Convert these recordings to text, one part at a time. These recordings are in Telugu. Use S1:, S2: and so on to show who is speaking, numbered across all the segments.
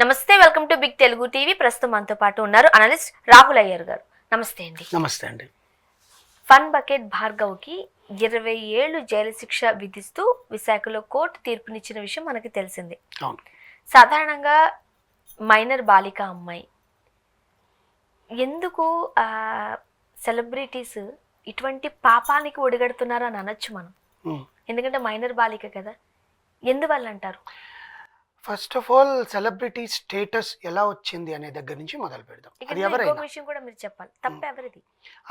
S1: నమస్తే, welcome to big Telugu TV. ప్రస్తుతం మనతో పాటు ఉన్నారు అనలిస్ట్ రాహుల్ అయ్యర్ గారు. నమస్తే అండి.
S2: నమస్తే అండి.
S1: ఫన్ బకెట్ భార్గవ్కి 20 ఏళ్లు జైలు శిక్ష విధిస్తూ విశాఖలో కోర్టు తీర్పునిచ్చిన విషయం మనకి తెలిసిందే.
S2: అవును.
S1: సాధారణంగా మైనర్ బాలిక అమ్మాయి, ఎందుకు సెలబ్రిటీస్ ఇటువంటి పాపానికి ఒడిగడుతున్నారు అని అనొచ్చు మనం. ఎందుకంటే మైనర్ బాలిక కదా, ఎందువల్ల అంటారు?
S2: First of all celebrity status ఎలా వచ్చింది అనే దగ్గర నుంచి మొదలు పెడదాం. అది ఎవరైనా
S1: విషయం కూడా మీరు చెప్పాలి, తప్ప ఎవరిది?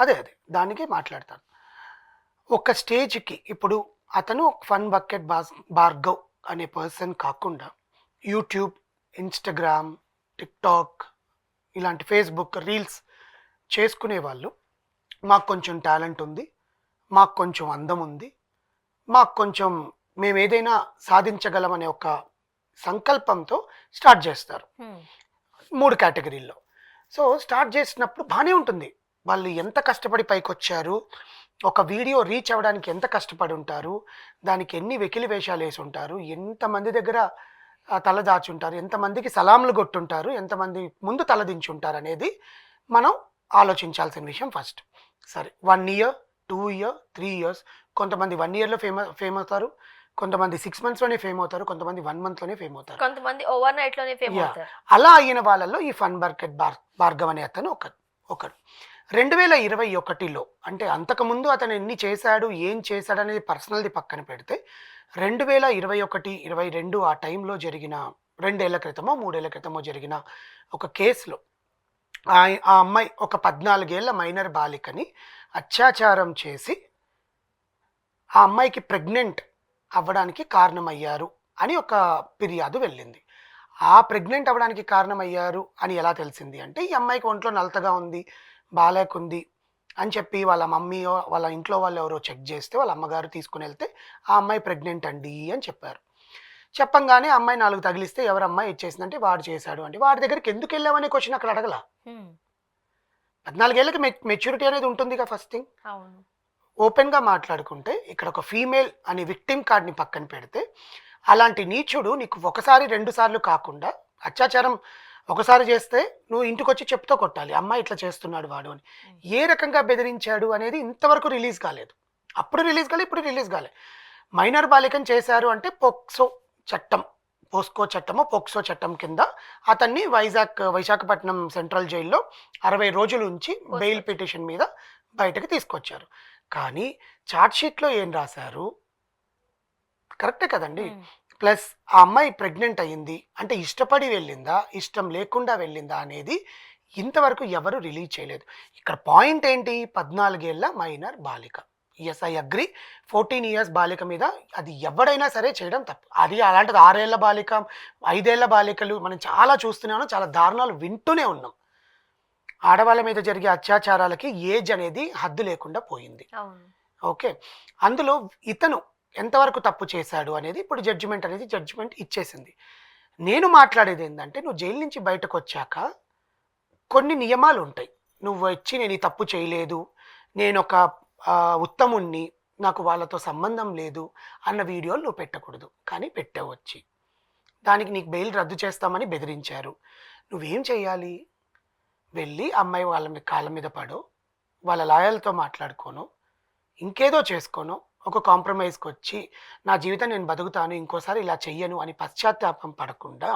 S2: అదే దానికి మాట్లాడతాను. ఒక స్టేజ్కి ఇప్పుడు అతను ఫన్ బకెట్ భార్గవ్ అనే పర్సన్ కాకుండా యూట్యూబ్, ఇన్స్టాగ్రామ్, టిక్టాక్ ఇలాంటి ఫేస్బుక్ రీల్స్ చేసుకునే వాళ్ళు, మాకు కొంచెం టాలెంట్ ఉంది, మాకు కొంచెం అందం ఉంది, మాకు కొంచెం మేము ఏదైనా సాధించగలం అనే ఒక సంకల్పంతో స్టార్ట్ చేస్తారు 3 కేటగిరీల్లో. సో స్టార్ట్ చేసినప్పుడు బాగానే ఉంటుంది. వాళ్ళు ఎంత కష్టపడి పైకి వచ్చారు, ఒక వీడియో రీచ్ అవ్వడానికి ఎంత కష్టపడి ఉంటారు, దానికి ఎన్ని వెకిలి వేషాలు వేసి ఉంటారు, ఎంతమంది దగ్గర తల దాచుంటారు, ఎంతమందికి సలాంలు కొట్టుంటారు, ఎంతమంది ముందు తలదించుంటారు అనేది మనం ఆలోచించాల్సిన విషయం ఫస్ట్. సరే, 1 year, 2 year, 3 years, కొంతమంది 1 yearలో ఫేమ్ అవుతారు, కొంతమంది 6 monthsలోనే ఫేమ్ అవుతారు, కొంతమంది 1 monthలోనే ఫేమ్ అవుతారు,
S1: కొంతమంది ఓవర్ నైట్లోనే ఫేమ్ అవుతారు.
S2: అలా అయిన వాళ్ళల్లో ఈ ఫన్ బకెట్ భార్గవ్ అనే అతను ఒకరు. 2021లో, అంటే అంతకుముందు అతను ఎన్ని చేశాడు, ఏం చేశాడు అనేది పర్సనల్ది పక్కన పెడితే, 2021, 22 ఆ టైంలో జరిగిన 2 ఏళ్ల క్రితమో 3 ఏళ్ల క్రితమో జరిగిన ఒక కేసులో ఆ అమ్మాయి ఒక 14 ఏళ్ల మైనర్ బాలికని అత్యాచారం చేసి ఆ అమ్మాయికి ప్రెగ్నెంట్ అవ్వడానికి కారణమయ్యారు అని ఒక ఫిర్యాదు వెళ్ళింది. ఆ ప్రెగ్నెంట్ అవ్వడానికి కారణమయ్యారు అని ఎలా తెలిసింది అంటే, ఈ అమ్మాయికి ఒంట్లో నలతగా ఉంది, బాలేకుంది అని చెప్పి వాళ్ళ మమ్మీ వాళ్ళ ఇంట్లో వాళ్ళు ఎవరో చెక్ చేస్తే వాళ్ళ అమ్మగారు తీసుకుని వెళ్తే ఆ అమ్మాయి ప్రెగ్నెంట్ అండి అని చెప్పారు. చెప్పంగానే అమ్మాయి 4 తగిలిస్తే ఎవరు అమ్మాయి ఇచ్చేసిందంటే వాడు చేశాడు అంటే, వాడి దగ్గరికి ఎందుకు వెళ్ళామనే క్వశ్చన్ అక్కడ అడగల. 14 ఏళ్ళకి మెచ్యూరిటీ అనేది ఉంటుందిగా ఫస్ట్ థింగ్. ఓపెన్గా మాట్లాడుకుంటే, ఇక్కడ ఒక ఫీమేల్ అనే విక్టిమ్ కార్డ్ని పక్కన పెడితే, అలాంటి నీచుడు నీకు 1 సారి 2 సార్లు కాకుండా అత్యాచారం ఒకసారి చేస్తే నువ్వు ఇంటికి వచ్చి చెప్తూ కొట్టాలి, అమ్మాయి ఇట్లా చేస్తున్నాడు వాడు అని. ఏ రకంగా బెదిరించాడు అనేది ఇంతవరకు రిలీజ్ కాలేదు. అప్పుడు రిలీజ్ కాలేదు, ఇప్పుడు రిలీజ్ కాలేదు. మైనర్ బాలికను చేశారు అంటే పోస్కో చట్టం కింద అతన్ని విశాఖపట్నం సెంట్రల్ జైల్లో 60 రోజుల నుంచి బెయిల్ పిటిషన్ మీద బయటకు తీసుకొచ్చారు. కానీ ఛార్జ్షీట్లో ఏం రాశారు? కరెక్టే కదండి. ప్లస్ ఆ అమ్మాయి ప్రెగ్నెంట్ అయ్యింది అంటే ఇష్టపడి వెళ్ళిందా, ఇష్టం లేకుండా వెళ్ళిందా అనేది ఇంతవరకు ఎవరు రిలీజ్ చేయలేదు. ఇక్కడ పాయింట్ ఏంటి? 14 ఏళ్ల మైనర్ బాలిక. Yes, I agree. 14 years బాలిక మీద అది ఎవడైనా సరే చేయడం తప్పు. అది అలాంటిది 6 ఏళ్ల బాలిక, 5 ఏళ్ల బాలికలు మనం చాలా చూస్తున్నాను, చాలా దారుణాలు వింటూనే ఉన్నాం. ఆడవాళ్ళ మీద జరిగే అత్యాచారాలకి ఏజ్ అనేది హద్దు లేకుండా పోయింది. ఓకే, అందులో ఇతను ఎంతవరకు తప్పు చేశాడు అనేది ఇప్పుడు జడ్జిమెంట్ ఇచ్చేసింది. నేను మాట్లాడేది ఏంటంటే, నువ్వు జైలు నుంచి బయటకు వచ్చాక కొన్ని నియమాలు ఉంటాయి. నువ్వు వచ్చి నేను ఈ తప్పు చేయలేదు, నేను ఒక ఉత్తముణ్ణి, నాకు వాళ్ళతో సంబంధం లేదు అన్న వీడియోలు నువ్వు పెట్టకూడదు. కానీ పెట్టవచ్చు. దానికి నీకు బెయిల్ రద్దు చేస్తామని బెదిరించారు. నువ్వేం చేయాలి? వెళ్ళి అమ్మాయి వాళ్ళ కాళ్ళ మీద పడో, వాళ్ళ లాయర్లతో మాట్లాడుకోను, ఇంకేదో చేసుకోను, ఒక కాంప్రమైజ్కి వచ్చి నా జీవితం నేను బతుకుతాను, ఇంకోసారి ఇలా చెయ్యను అని పశ్చాత్తాపం పడకుండా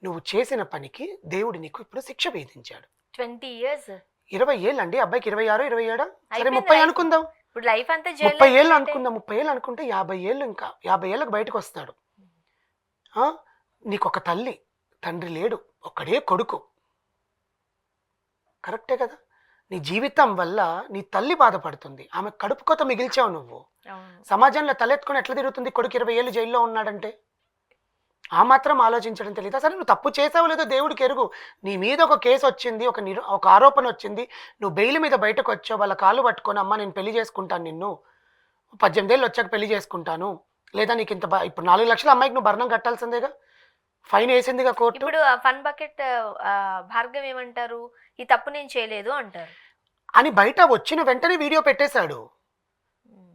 S2: నువ్వు చేసిన పనికి దేవుడు నీకు ఇప్పుడు శిక్ష విధించాడు.
S1: 20 years,
S2: 20 ఏళ్ళు అండి. అబ్బాయికి 26, 27, సరే 30 అనుకుందాం.
S1: 30
S2: ఏళ్ళు అనుకుందాం. 30 ఏళ్ళు అనుకుంటే 50 ఏళ్ళు, ఇంకా 50 ఏళ్ళకి బయటకు వస్తాడు. నీకు ఒక తల్లి, తండ్రి లేడు, ఒక్కడే కొడుకు. కరెక్టే కదా? నీ జీవితం వల్ల నీ తల్లి బాధపడుతుంది, ఆమె కడుపు కోత మిగిల్చావు నువ్వు. సమాజంలో తలెత్తుకొని ఎట్లా తిరుగుతుంది? కొడుకు 20 ఏళ్ళు జైల్లో ఉన్నాడంటే ఆ మాత్రం ఆలోచించడం తెలియదు. అసలు నువ్వు తప్పు చేసావు లేదో దేవుడికి ఎరుగు. నీ మీద ఒక కేసు వచ్చింది, ఒక ఆరోపణ వచ్చింది, నువ్వు బెయిల్ మీద బయటకు వచ్చావు, వాళ్ళ కాళ్ళు పట్టుకొని అమ్మ నేను పెళ్లి చేసుకుంటాను, నిన్ను 18 ఏళ్ళు వచ్చాక పెళ్లి చేసుకుంటాను, లేదా నీకు ఇంత ఇప్పుడు 4 లక్షల అమ్మాయికి నువ్వు భరణం కట్టాల్సిందేగా, ఫైన్ వేసిందిగా కోర్టు.
S1: ఇప్పుడు ఫన్ బకెట్ భార్గవ్ ఏమంటారు? ఈ తప్పు నేను చేయలేదు అంటారు
S2: అని బయట వచ్చిన వెంటనే వీడియో పెట్టేశాడు.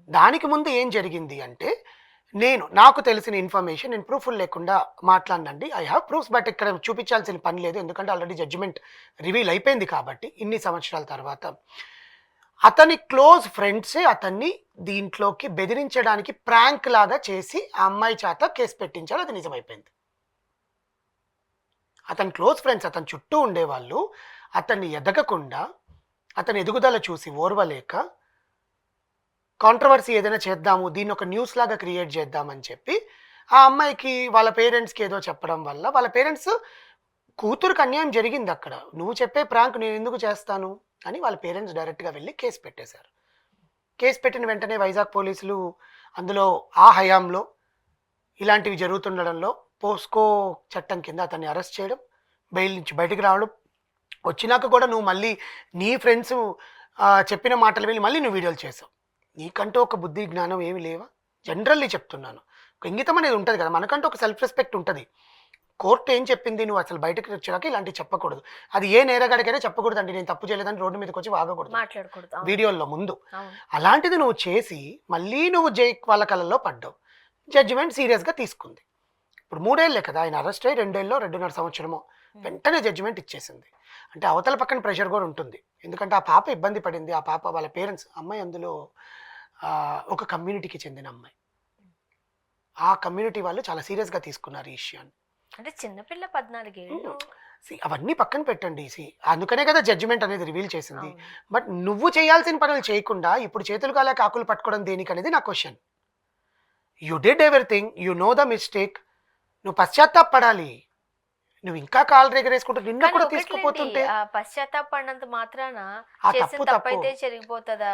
S2: దానికి ముందు ఏం జరిగింది అంటే, నాకు తెలిసిన ఇన్ఫర్మేషన్ నేను ప్రూఫ్లు లేకుండా మాట్లాడినండి. ఐ హ్యావ్ ప్రూఫ్స్, బట్ ఇక్కడ చూపించాల్సిన పని లేదు, ఎందుకంటే ఆల్రెడీ జడ్జిమెంట్ రివీల్ అయిపోయింది కాబట్టి ఇన్ని సంవత్సరాల తర్వాత. అతని క్లోజ్ ఫ్రెండ్సే అతన్ని దీంట్లోకి బెదిరించడానికి ప్రాంక్ లాగా చేసి ఆ అమ్మాయి చేత కేసు పెట్టించారు. అది నిజమైపోయింది. అతని క్లోజ్ ఫ్రెండ్స్, అతని చుట్టూ ఉండేవాళ్ళు అతన్ని ఎదగకుండా, అతని ఎదుగుదల చూసి ఓర్వలేక కాంట్రవర్సీ ఏదైనా చేద్దాము, దీన్ని ఒక న్యూస్ లాగా క్రియేట్ చేద్దామని చెప్పి ఆ అమ్మాయికి వాళ్ళ పేరెంట్స్కి ఏదో చెప్పడం వల్ల వాళ్ళ పేరెంట్స్ కూతురుకి అన్యాయం జరిగింది అక్కడ, నువ్వు చెప్పే ప్రాంక్ నేను ఎందుకు చేస్తాను అని వాళ్ళ పేరెంట్స్ డైరెక్ట్గా వెళ్ళి కేసు పెట్టేశారు. కేసు పెట్టిన వెంటనే వైజాగ్ పోలీసులు అందులో ఆ హయాంలో ఇలాంటివి జరుగుతుండడంలో పోస్కో చట్టం కింద అతన్ని అరెస్ట్ చేయడం, బెయిల్ నుంచి బయటికి రావడం, వచ్చినాక కూడా నువ్వు మళ్ళీ నీ ఫ్రెండ్స్ చెప్పిన మాటలు వెళ్ళి మళ్ళీ నువ్వు వీడియోలు చేసావు. నీకంటూ ఒక బుద్ధి జ్ఞానం ఏమి లేవా? జనరల్లీ చెప్తున్నాను, ఒక ఇంగితం అనేది ఉంటుంది కదా, మనకంటూ ఒక సెల్ఫ్ రెస్పెక్ట్ ఉంటుంది. కోర్టు ఏం చెప్పింది, నువ్వు అసలు బయటకు వచ్చాక ఇలాంటివి చెప్పకూడదు, అది ఏ నేరగాడికైనా చెప్పకూడదు అండి, నేను తప్పు చేయలేదని రోడ్డు మీదకి వచ్చి వాగకూడదు,
S1: మాట్లాడకూడదు
S2: వీడియోల్లో ముందు. అలాంటిది నువ్వు చేసి మళ్ళీ నువ్వు వాళ్ళ కళ్ళల్లో పడ్డావు. జడ్జిమెంట్ సీరియస్గా తీసుకుంది. ఇప్పుడు 3 ఏళ్ళే కదా ఆయన అరెస్ట్ అయ్యి, 2 ఏళ్ళలో 2.5 సంవత్సరమో వెంటనే జడ్జిమెంట్ ఇచ్చేసింది. అంటే అవతల పక్కన ప్రెషర్ కూడా ఉంటుంది, ఎందుకంటే ఆ పాప ఇబ్బంది పడింది, ఆ పాప వాళ్ళ పేరెంట్స్, అమ్మాయి అందులో ఒక కమ్యూనిటీకి చెందిన అమ్మాయి, ఆ కమ్యూనిటీ వాళ్ళు చాలా సీరియస్గా తీసుకున్నారు ఈ విషయాన్ని.
S1: అంటే చిన్నపిల్ల 14 ఏళ్ళు.
S2: అవన్నీ పక్కన పెట్టండి. అందుకనే కదా జడ్జిమెంట్ అనేది రివీల్ చేసింది. బట్ నువ్వు చేయాల్సిన పనులు చేయకుండా ఇప్పుడు చేతులు కాలే కాకులు పట్టుకోవడం దేనికి అనేది నా question. You did everything, you know the mistake, నువ్వు పశ్చాత్తాపడాలి. నువ్వు ఇంకా కాలు రెగరేసుకుంటూ నిన్న కూడా తీసుకుపోతుంటే
S1: పశ్చాత్తాపడినంత మాత్రాన
S2: ఆ
S1: చేసిన
S2: తప్పు
S1: తప్పైతే చెరిగిపోతుందా?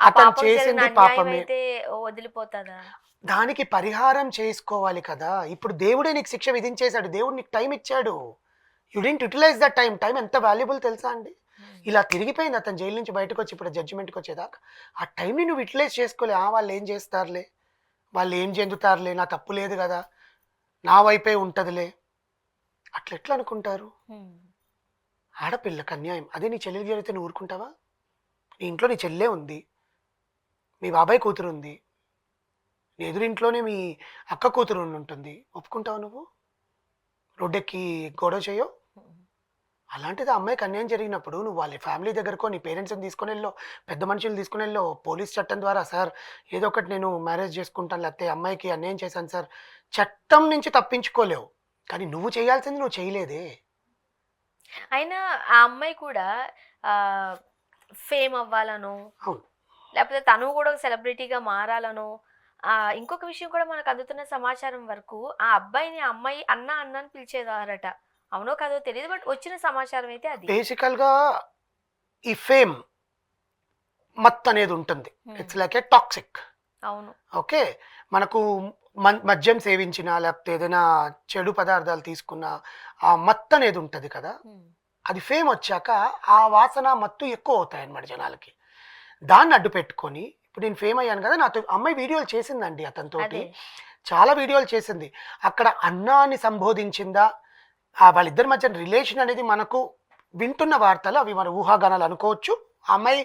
S2: అతను చేసింది పాపమే,
S1: అయితే వదిలిపోతుందా?
S2: దానికి పరిహారం చేసుకోవాలి కదా. ఇప్పుడు దేవుడే నీకు శిక్ష విధించేశాడు, దేవుడు నీకు టైం ఇచ్చాడు, you didn't utilise the time. Time ఎంత వాల్యుబుల్ తెలుసా అండి? ఇలా తిరిగిపోయింది అతను జైలు నుంచి బయటకు వచ్చి ఇప్పుడు జడ్జిమెంట్కి వచ్చేదాకా. ఆ టైంని నువ్వు యూటిలైజ్ చేసుకోలే. వాళ్ళు ఏం చేస్తారులే, వాళ్ళు ఏం చెందుతారులే, నా తప్పు లేదు కదా, నా వైపే ఉంటుందిలే, అట్లా ఎట్లా అనుకుంటారు? ఆడపిల్లకి అన్యాయం అదే నీ చెల్లెలు జరిగితే నువ్వు ఊరుకుంటావా? నీ ఇంట్లో నీ చెల్లె ఉంది, మీ బాబాయ్ కూతురు ఉంది, నీ ఎదురింట్లోనే మీ అక్క కూతురు ఉంటుంది, ఒప్పుకుంటావు నువ్వు? రోడ్డెక్కి గొడవ చేయో? అలాంటిది అమ్మాయికి అన్యాయం జరిగినప్పుడు నువ్వు వాళ్ళ ఫ్యామిలీ దగ్గరకో నీ పేరెంట్స్ని తీసుకుని వెళ్ళో, పెద్ద మనుషులు తీసుకుని వెళ్ళో, పోలీస్ చట్టం ద్వారా సార్ ఏదో ఒకటి నేను మ్యారేజ్ చేసుకుంటాను, లేకపోతే అమ్మాయికి అన్యాయం చేశాను సార్, చట్టం నుంచి తప్పించుకోలేవు. కానీ నువ్వు చేయాల్సింది నువ్వు చేయలేదే.
S1: అయినా ఆ అమ్మాయి కూడా ఫేమ్ అవ్వాలను, లేకపోతే తను కూడా ఒక సెలబ్రిటీగా మారాలను. ఇంకొక విషయం కూడా మనకు అందుతున్న సమాచారం వరకు ఆ అబ్బాయిని అమ్మాయి అన్న అని పిలిచేదారట. అవునో కాదో తెలియదు, బట్ వచ్చిన సమాచారం అయితే అది.
S2: బేసికల్గా ఈ ఫేమ్ మత్ అనేది ఉంటుంది, ఇట్స్ లైక్ ఏ టాక్సిక్.
S1: అవును,
S2: ఓకే, మనకు మద్యం సేవించినా లేకపోతే ఏదైనా చెడు పదార్థాలు తీసుకున్నా ఆ మత్తు అనేది ఉంటుంది కదా, అది ఫేమ్ వచ్చాక ఆ వాసన మత్తు ఎక్కువ అవుతాయి అన్నమాట జనాలకి. దాన్ని అడ్డు పెట్టుకొని ఇప్పుడు నేను ఫేమ్ అయ్యాను కదా, నాతో అమ్మాయి వీడియోలు చేసిందండి, అతనితోటి చాలా వీడియోలు చేసింది. అక్కడ అన్నాన్ని సంబోధించిందా, వాళ్ళిద్దరి మధ్య రిలేషన్ అనేది మనకు వింటున్న వార్తలు, అవి మన ఊహాగానాలు అనుకోవచ్చు. ఆ అమ్మాయి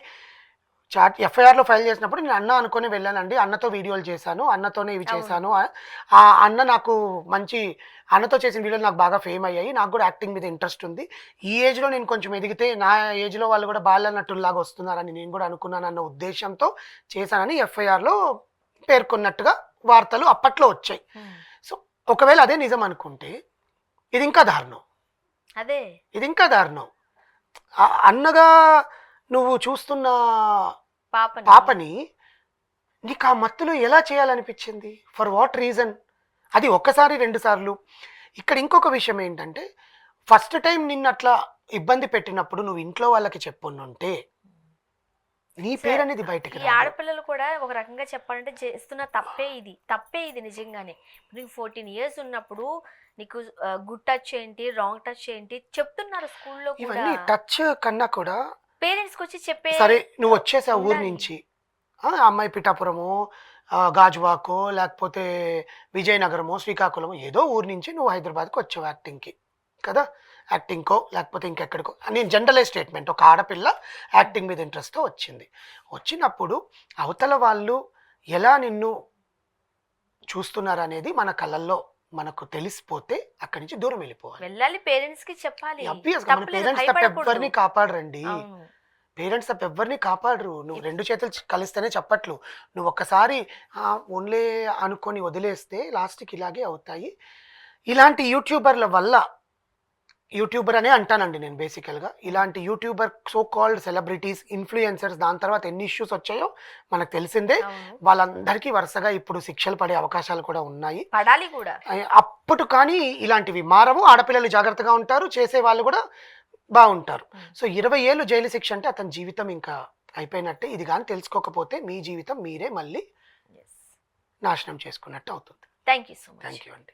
S2: ఎఫ్ఐఆర్లో ఫైల్ చేసినప్పుడు నేను అన్న అనుకుని వెళ్ళానండి, అన్నతో వీడియోలు చేశాను, అన్నతోనే ఇవి చేశాను, ఆ అన్న నాకు మంచి, అన్నతో చేసిన వీడియోలు నాకు బాగా ఫేమ్ అయ్యాయి, నాకు కూడా యాక్టింగ్ మీద ఇంట్రెస్ట్ ఉంది, ఈ ఏజ్లో నేను కొంచెం ఎదిగితే నా ఏజ్లో వాళ్ళు కూడా బాల నటుల్లాగా వస్తున్నారని నేను కూడా అనుకున్నాను అన్న ఉద్దేశంతో చేశానని ఎఫ్ఐఆర్లో పేర్కొన్నట్టుగా వార్తలు అప్పట్లో వచ్చాయి. సో ఒకవేళ అదే నిజం అనుకుంటే ఇది ఇంకా దారుణం, ఇది ఇంకా దారుణం. అన్నగా నువ్వు చూస్తున్న పాపని నీకు ఆ మత్తులో ఎలా చేయాలనిపించింది? For what reason? అది ఒక్కసారి 2 సార్లు. ఇక్కడ ఇంకొక విషయం ఏంటంటే, ఫస్ట్ టైం నిన్ను అట్లా ఇబ్బంది పెట్టినప్పుడు నువ్వు ఇంట్లో వాళ్ళకి చెప్పుంటే నీ పేరు అనేది బయటకి
S1: ఈ ఆడపిల్లలు కూడా ఒక రకంగా చెప్పాలంటే చేస్తున్న తప్పే ఇది నిజంగానే. నీకు 14 years ఉన్నప్పుడు నీకు గుడ్ టచ్ ఏంటి, రాంగ్ టచ్ ఏంటి చెప్తున్నారు స్కూల్లో కూడా.
S2: ఇవన్నీ టచ్ కన్నా కూడా
S1: పేరెంట్స్ కి వచ్చి చెప్పే.
S2: సరే నువ్వు వచ్చేసా ఊరు నుంచి, అమ్మాయి పిఠాపురమో గాజువాకో లేకపోతే విజయనగరమో శ్రీకాకుళమో ఏదో ఊరు నుంచి నువ్వు హైదరాబాద్కి వచ్చావు యాక్టింగ్కి కదా, యాక్టింగ్కో లేకపోతే ఇంకెక్కడికో, నేను జనరలైజ్ స్టేట్మెంట్, ఒక ఆడపిల్ల యాక్టింగ్ మీద ఇంట్రెస్ట్తో వచ్చినప్పుడు అవతల వాళ్ళు ఎలా నిన్ను చూస్తున్నారు అనేది మన కళ్ళల్లో మనకు తెలిసిపోతే అక్కడి నుంచి దూరం వెళ్ళిపోవాలి.
S1: వెళ్ళాలి, పేరెంట్స్ కి చెప్పాలి.
S2: Obvious గా మన
S1: తప్పలేదు,
S2: పేరెంట్స్ తప్ప
S1: భయపడకూడదు.
S2: ఎవరిని కాపాడరండి.
S1: అవును.
S2: పేరెంట్స్ తప్ప ఎవరిని కాపాడరు. నువ్వు 2 చేతులు కలిస్తేనే చప్పట్లు. నువ్వు ఒక్కసారి ఓన్లే అనుకొని వదిలేస్తే లాస్ట్‌కి ఇలాగే అవుతాయి. ఇలాంటి యూట్యూబర్ల వల్ల, యూట్యూబర్ అనే అంటానండి నేను బేసికల్‌గా. ఇలాంటి YouTuber so called celebrities, influencers దాని తర్వాత ఎన్ని ఇష్యూస్ వచ్చాయో మనకు తెలిసిందే.
S1: అవును.
S2: వాళ్ళందరికీ వరుసగా ఇప్పుడు శిక్షలు పడే అవకాశాలు కూడా ఉన్నాయి.
S1: పడాలి కూడా.
S2: అప్పుడు కానీ ఇలాంటివి మారవు. ఆడపిల్లలు జాగ్రత్తగా ఉంటారు. చేసేవాళ్ళు కూడా బావుంటారు. సో 20 ఏళ్ళు జైలు శిక్ష అంటే అతని జీవితం ఇంకా అయిపోయినట్టే. ఇది గాని తెలుసుకోకపోతే మీ జీవితం మీరే మళ్ళీ
S1: Yes.
S2: నాశనం చేసుకున్నట్టు అవుతుంది.
S1: Thank you so much.
S2: Thank you అండి.